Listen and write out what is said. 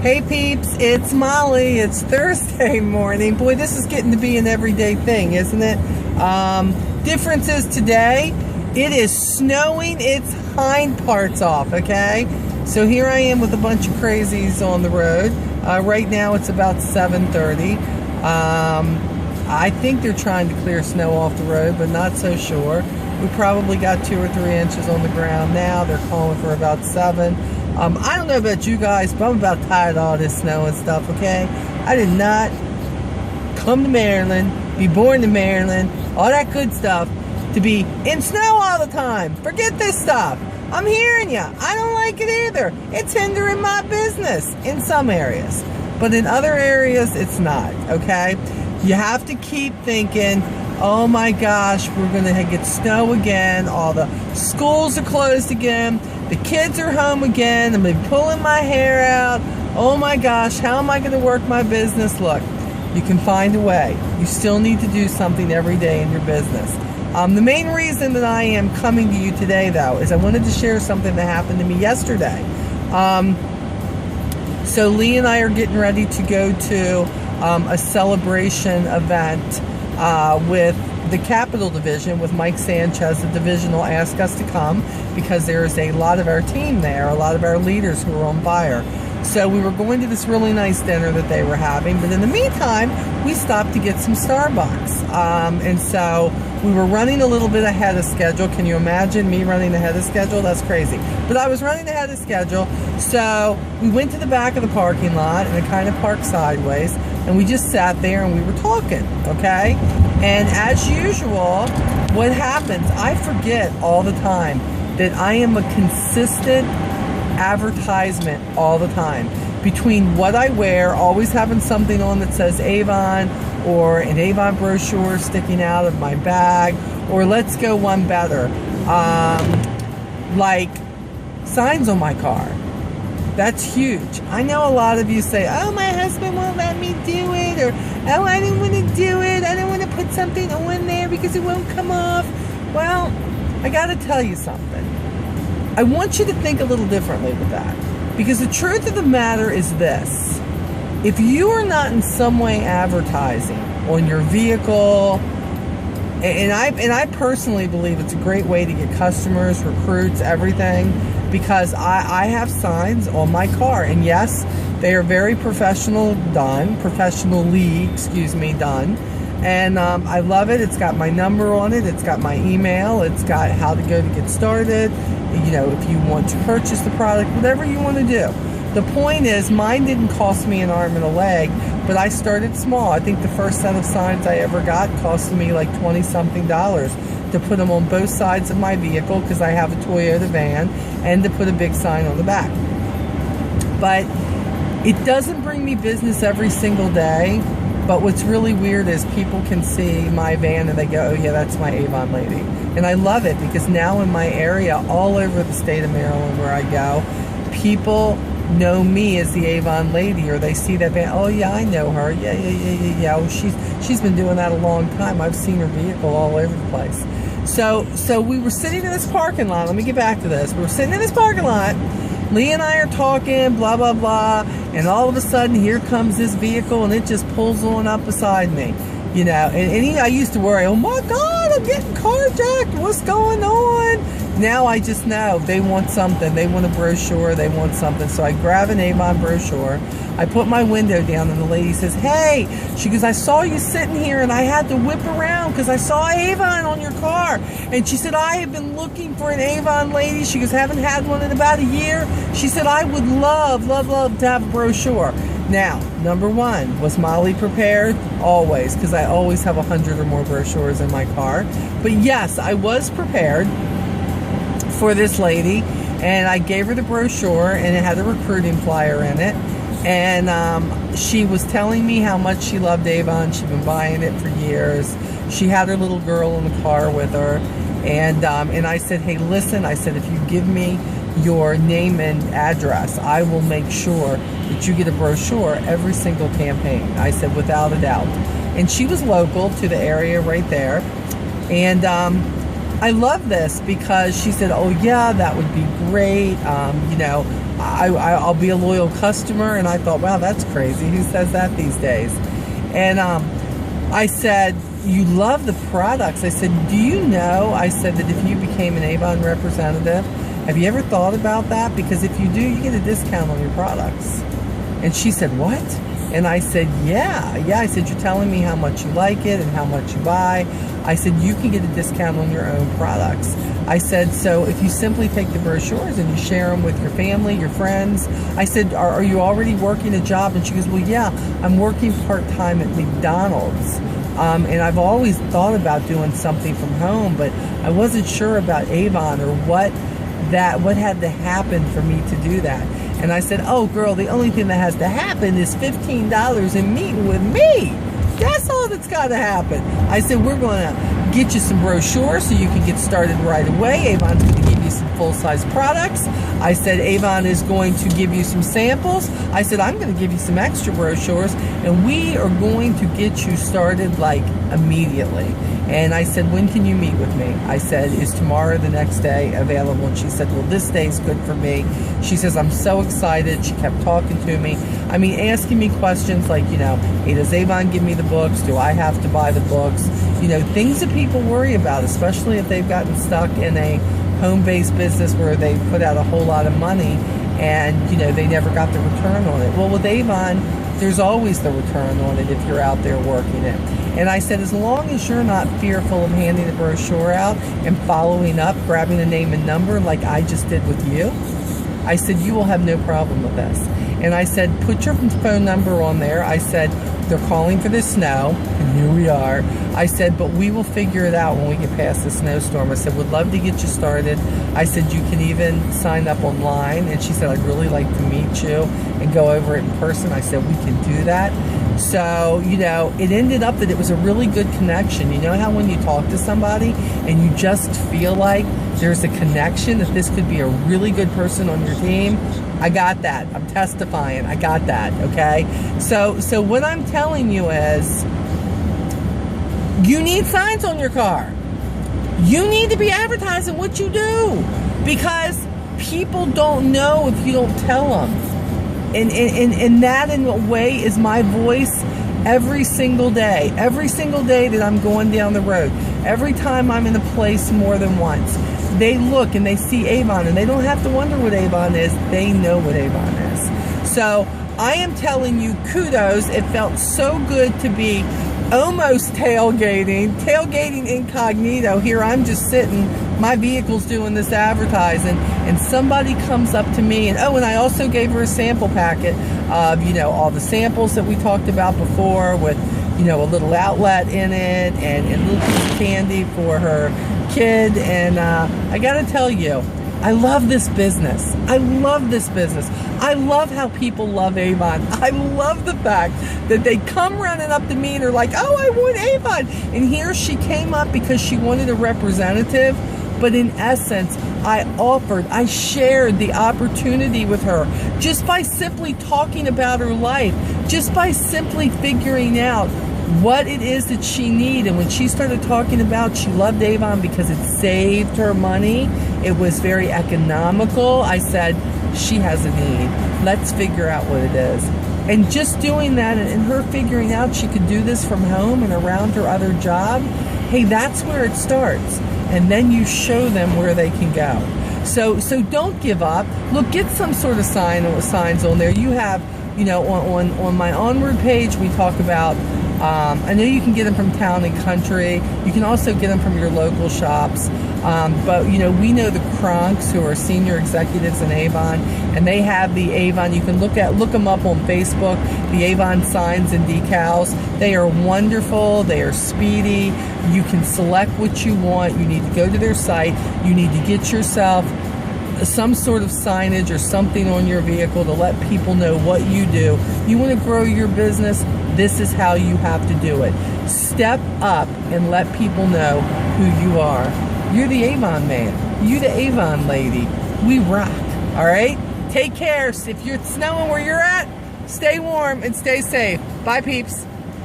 Hey peeps, it's Molly. It's Thursday morning. Boy, this is getting to be an everyday thing, isn't it? Difference is today, it is snowing its hind parts off, okay? So here I am with a bunch of crazies on the road. Right now it's about 7:30. I think they're trying to clear snow off the road, but not so sure. We probably got 2 or 3 inches on the ground now. They're calling for about 7. I don't know about you guys, but I'm about tired of all this snow and stuff, okay? I did not come to Maryland, be born in Maryland, all that good stuff, to be in snow all the time. Forget this stuff. I'm hearing you. I don't like it either. It's hindering my business in some areas. But in other areas, it's not, okay? You have to keep thinking, oh my gosh, we're going to get snow again. All the schools are closed again. The kids are home again. I'm pulling my hair out. Oh my gosh, how am I going to work my business? Look, you can find a way. You still need to do something every day in your business. The main reason that I am coming to you today, though, is I wanted to share something that happened to me yesterday. So Lee and I are getting ready to go to a celebration event with the Capital Division, with Mike Sanchez. The divisional asked us to come because there's a lot of our team there, a lot of our leaders who are on fire. So we were going to this really nice dinner that they were having, but in the meantime, we stopped to get some Starbucks. And so we were running a little bit ahead of schedule. Can you imagine me running ahead of schedule? That's crazy. But I was running ahead of schedule. So we went to the back of the parking lot and it kind of parked sideways. And we just sat there and we were talking, okay? And as usual, what happens, I forget all the time that I am a consistent advertisement all the time. Between what I wear, always having something on that says Avon, or an Avon brochure sticking out of my bag, or let's go one better, like signs on my car. That's huge. I know a lot of you say, oh, my husband won't let me do it, or oh, I didn't want to do it. I don't want to put something on there because it won't come off. Well, I got to tell you something. I want you to think a little differently with that. Because the truth of the matter is this. If you are not in some way advertising on your vehicle, and I personally believe it's a great way to get customers, recruits, everything, because I have signs on my car, and yes, they are very professionally done, and I love it. It's got my number on it, it's got my email, it's got how to go to get started, you know, if you want to purchase the product, whatever you want to do. The point is, mine didn't cost me an arm and a leg, but I started small. I think the first set of signs I ever got cost me like $20-something to put them on both sides of my vehicle, because I have a Toyota van, and to put a big sign on the back. But it doesn't bring me business every single day. But what's really weird is people can see my van and they go, oh yeah, that's my Avon lady. And I love it, because now in my area, all over the state of Maryland where I go, people know me as the Avon lady, or they see that van, oh yeah, I know her, yeah. Oh, she's been doing that a long time. I've seen her vehicle all over the place. So we were sitting in this parking lot. Let me get back to this. We were sitting in this parking lot. Lee and I are talking, blah, blah, blah, and all of a sudden, here comes this vehicle, and it just pulls on up beside me, you know, and I used to worry, oh my God, I'm getting carjacked, what's going on? Now I just know they want something, they want a brochure, they want something, so I grab an Avon brochure, I put my window down, and the lady says, hey, she goes, I saw you sitting here, and I had to whip around because I saw Avon on your car. And she said, I have been looking for an Avon lady. She goes, haven't had one in about a year. She said, I would love to have a brochure. Now, number one, was Molly prepared? Always, because I always have 100 or more brochures in my car. But yes, I was prepared for this lady, and I gave her the brochure, and it had a recruiting flyer in it. And she was telling me how much she loved Avon. She'd been buying it for years. She had her little girl in the car with her. And I said, hey, listen, I said, if you give me your name and address, I will make sure that you get a brochure every single campaign. I said, without a doubt. And she was local to the area right there. And I love this because she said, oh yeah, that would be great. You know, I'll be a loyal customer. And I thought, wow, that's crazy. Who says that these days? And I said, you love the products. I said, do you know, I said that if you became an Avon representative, have you ever thought about that? Because if you do, you get a discount on your products. And she said, what? And I said, yeah. I said, you're telling me how much you like it and how much you buy. I said, you can get a discount on your own products. I said, so if you simply take the brochures and you share them with your family, your friends. I said, are you already working a job? And she goes, well, yeah, I'm working part-time at McDonald's. And I've always thought about doing something from home, but I wasn't sure about Avon or what had to happen for me to do that. And I said, oh girl, the only thing that has to happen is $15 in meeting with me. That's all that's got to happen. I said, we're going to get you some brochures so you can get started right away. Avon's going to give you some full-size products. I said, Avon is going to give you some samples. I said, I'm going to give you some extra brochures, and we are going to get you started like immediately. And I said, when can you meet with me? I said, is tomorrow the next day available? And she said, well, this day's good for me. She says, I'm so excited. She kept talking to me. I mean, asking me questions like, you know, hey, does Avon give me the books? Do I have to buy the books? You know, things that people worry about, especially if they've gotten stuck in a home-based business where they put out a whole lot of money and, you know, they never got the return on it. Well, with Avon, there's always the return on it if you're out there working it. And I said, as long as you're not fearful of handing the brochure out and following up, grabbing a name and number like I just did with you, I said, you will have no problem with this. And I said, put your phone number on there. I said, they're calling for the snow, and here we are. I said, but we will figure it out when we get past the snowstorm. I said, would love to get you started. I said, you can even sign up online. And she said, I'd really like to meet you and go over it in person. I said, we can do that. So, you know, it ended up that it was a really good connection. You know how when you talk to somebody and you just feel like there's a connection, that this could be a really good person on your team? I got that. I'm testifying. I got that, okay? So what I'm telling you is, you need signs on your car. You need to be advertising what you do, because people don't know if you don't tell them. And that, in a way, is my voice every single day. Every single day that I'm going down the road. Every time I'm in a place more than once. They look and they see Avon, and they don't have to wonder what Avon is. They know what Avon is. So I am telling you, kudos. It felt so good to be almost tailgating incognito. Here I'm just sitting, my vehicle's doing this advertising, and somebody comes up to me, and oh, and I also gave her a sample packet of, you know, all the samples that we talked about before, with, you know, a little outlet in it, and a little piece of candy for her kid. And I gotta tell you, I love this business. I love this business. I love how people love Avon. I love the fact that they come running up to me and are like, oh, I want Avon. And here she came up because she wanted a representative. But in essence, I shared the opportunity with her just by simply talking about her life, just by simply figuring out what it is that she needs. And when she started talking about she loved Avon because it saved her money, it was very economical, I said, she has a need. Let's figure out what it is. And just doing that, and her figuring out she could do this from home and around her other job, hey, that's where it starts. And then you show them where they can go. So don't give up. Look, get some sort of signs on there. You have, you know, on my Onward page, we talk about, I know you can get them from Town and Country. You can also get them from your local shops. But, you know, we know the Kronks, who are senior executives in Avon, and they have the Avon. You can look them up on Facebook, the Avon signs and decals. They are wonderful. They are speedy. You can select what you want. You need to go to their site. You need to get yourself some sort of signage or something on your vehicle to let people know what you do. You want to grow your business? This is how you have to do it. Step up and let people know who you are. You're the Avon man. You the Avon lady. We rock. All right? Take care. If you're snowing where you're at, stay warm and stay safe. Bye, peeps.